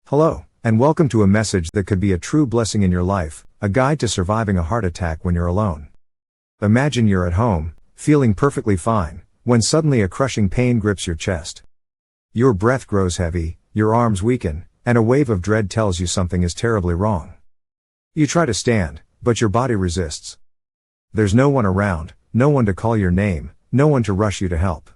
Hello, and welcome to a message that could be a true blessing in your life, a guide to surviving a heart attack when you're alone. Imagine you're at home, feeling perfectly fine, when suddenly a crushing pain grips your chest. Your breath grows heavy, your arms weaken, and a wave of dread tells you something is terribly wrong. You try to stand, but your body resists. There's no one around, no one to call your name, no one to rush you to help.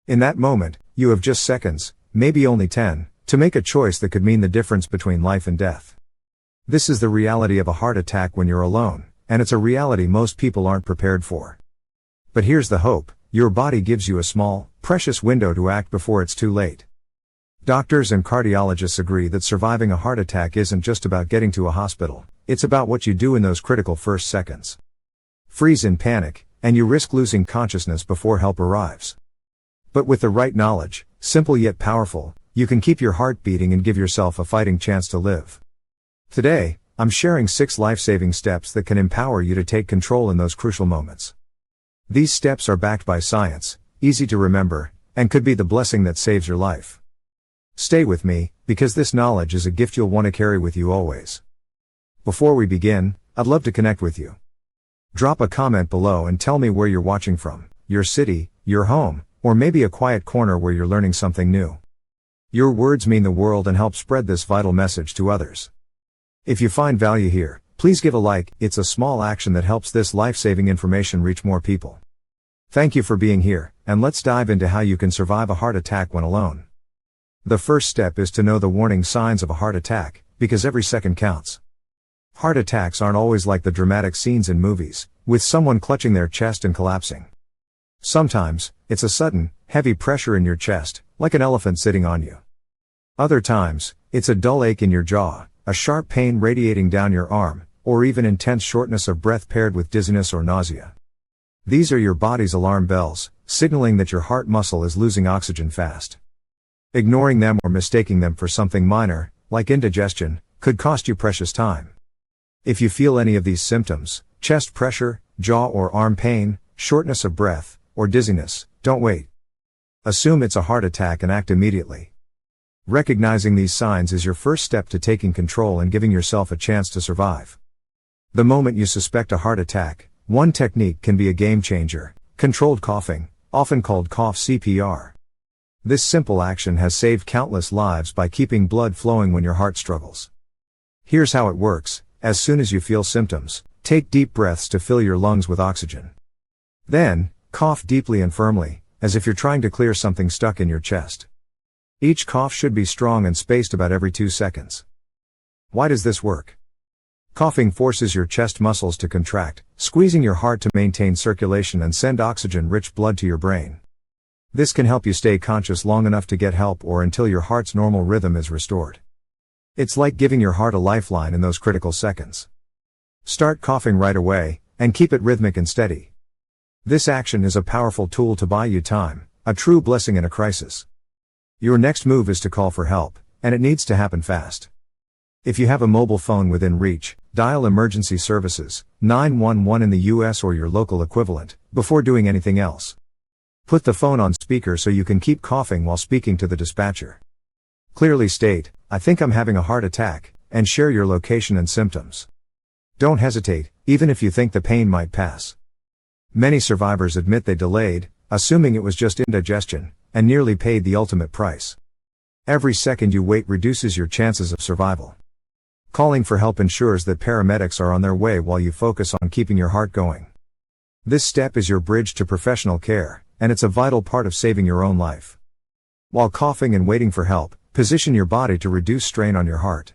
In that moment, you have just seconds, maybe only 10, to make a choice that could mean the difference between life and death. This is the reality of a heart attack when you're alone, and it's a reality most people aren't prepared for. But here's the hope: your body gives you a small, precious window to act before it's too late. Doctors and cardiologists agree that surviving a heart attack isn't just about getting to a hospital, it's about what you do in those critical first seconds. Freeze in panic, and you risk losing consciousness before help arrives. But with the right knowledge, simple yet powerful, you can keep your heart beating and give yourself a fighting chance to live. Today, I'm sharing 6 life-saving steps that can empower you to take control in those crucial moments. These steps are backed by science, easy to remember, and could be the blessing that saves your life. Stay with me, because this knowledge is a gift you'll want to carry with you always. Before we begin, I'd love to connect with you. Drop a comment below and tell me where you're watching from, your city, your home, or maybe a quiet corner where you're learning something new. Your words mean the world and help spread this vital message to others. If you find value here, please give a like. It's a small action that helps this life-saving information reach more people. Thank you for being here, and let's dive into how you can survive a heart attack when alone. The first step is to know the warning signs of a heart attack, because every second counts. Heart attacks aren't always like the dramatic scenes in movies, with someone clutching their chest and collapsing. Sometimes, it's a sudden, heavy pressure in your chest, like an elephant sitting on you. Other times, it's a dull ache in your jaw, a sharp pain radiating down your arm, or even intense shortness of breath paired with dizziness or nausea. These are your body's alarm bells, signaling that your heart muscle is losing oxygen fast. Ignoring them or mistaking them for something minor, like indigestion, could cost you precious time. If you feel any of these symptoms, chest pressure, jaw or arm pain, shortness of breath, or dizziness, don't wait. Assume it's a heart attack and act immediately. Recognizing these signs is your first step to taking control and giving yourself a chance to survive. The moment you suspect a heart attack, one technique can be a game changer: controlled coughing, often called cough CPR. This simple action has saved countless lives by keeping blood flowing when your heart struggles. Here's how it works: as soon as you feel symptoms, take deep breaths to fill your lungs with oxygen. Then, cough deeply and firmly, as if you're trying to clear something stuck in your chest. Each cough should be strong and spaced about every 2 seconds. Why does this work? Coughing forces your chest muscles to contract, squeezing your heart to maintain circulation and send oxygen-rich blood to your brain. This can help you stay conscious long enough to get help or until your heart's normal rhythm is restored. It's like giving your heart a lifeline in those critical seconds. Start coughing right away, and keep it rhythmic and steady. This action is a powerful tool to buy you time, a true blessing in a crisis. Your next move is to call for help, and it needs to happen fast. If you have a mobile phone within reach, dial emergency services, 911 in the US or your local equivalent, before doing anything else. Put the phone on speaker so you can keep coughing while speaking to the dispatcher. Clearly state, "I think I'm having a heart attack," and share your location and symptoms. Don't hesitate, even if you think the pain might pass. Many survivors admit they delayed, assuming it was just indigestion, and nearly paid the ultimate price. Every second you wait reduces your chances of survival. Calling for help ensures that paramedics are on their way while you focus on keeping your heart going. This step is your bridge to professional care, and it's a vital part of saving your own life. While coughing and waiting for help, position your body to reduce strain on your heart.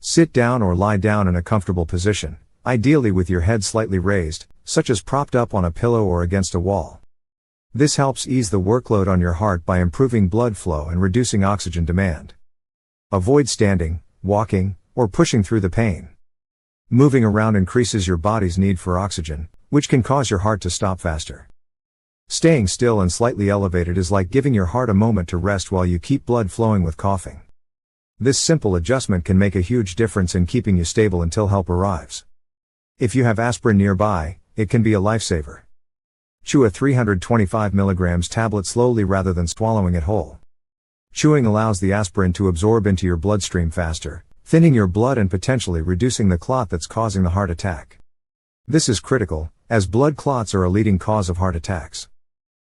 Sit down or lie down in a comfortable position, ideally with your head slightly raised, such as propped up on a pillow or against a wall. This helps ease the workload on your heart by improving blood flow and reducing oxygen demand. Avoid standing, walking, or pushing through the pain. Moving around increases your body's need for oxygen, which can cause your heart to stop faster. Staying still and slightly elevated is like giving your heart a moment to rest while you keep blood flowing with coughing. This simple adjustment can make a huge difference in keeping you stable until help arrives. If you have aspirin nearby, it can be a lifesaver. Chew a 325 mg tablet slowly rather than swallowing it whole. Chewing allows the aspirin to absorb into your bloodstream faster, thinning your blood and potentially reducing the clot that's causing the heart attack. This is critical, as blood clots are a leading cause of heart attacks.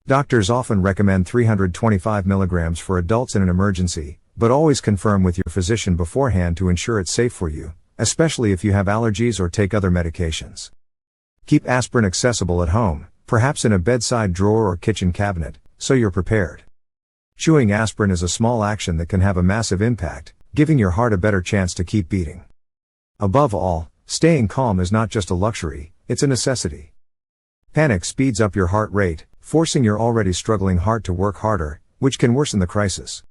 Doctors often recommend 325 mg for adults in an emergency, but always confirm with your physician beforehand to ensure it's safe for you, especially if you have allergies or take other medications. Keep aspirin accessible at home, perhaps in a bedside drawer or kitchen cabinet, so you're prepared. Chewing aspirin is a small action that can have a massive impact, giving your heart a better chance to keep beating. Above all, staying calm is not just a luxury, it's a necessity. Panic speeds up your heart rate, forcing your already struggling heart to work harder, which can worsen the crisis.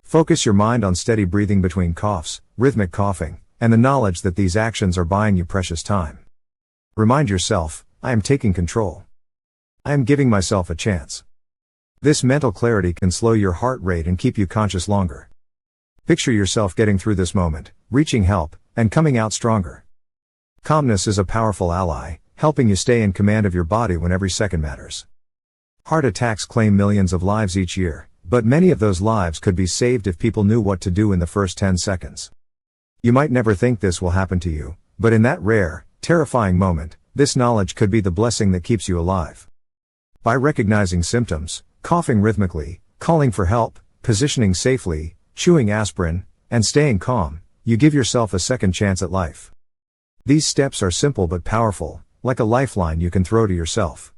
Focus your mind on steady breathing between coughs, rhythmic coughing, and the knowledge that these actions are buying you precious time. Remind yourself, I am taking control. I am giving myself a chance. This mental clarity can slow your heart rate and keep you conscious longer. Picture yourself getting through this moment, reaching help, and coming out stronger. Calmness is a powerful ally, helping you stay in command of your body when every second matters. Heart attacks claim millions of lives each year, but many of those lives could be saved if people knew what to do in the first 10 seconds. You might never think this will happen to you, but in that rare, terrifying moment, this knowledge could be the blessing that keeps you alive. By recognizing symptoms, coughing rhythmically, calling for help, positioning safely, chewing aspirin, and staying calm, you give yourself a second chance at life. These steps are simple but powerful, like a lifeline you can throw to yourself.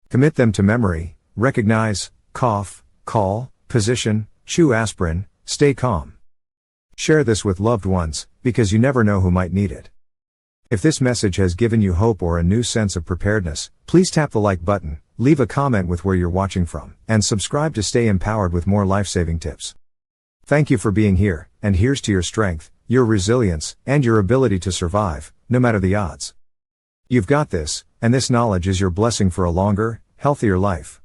Commit them to memory: recognize, cough, call, position, chew aspirin, stay calm. Share this with loved ones, because you never know who might need it. If this message has given you hope or a new sense of preparedness, please tap the like button, leave a comment with where you're watching from, and subscribe to stay empowered with more life-saving tips. Thank you for being here, and here's to your strength, your resilience, and your ability to survive, no matter the odds. You've got this, and this knowledge is your blessing for a longer, healthier life.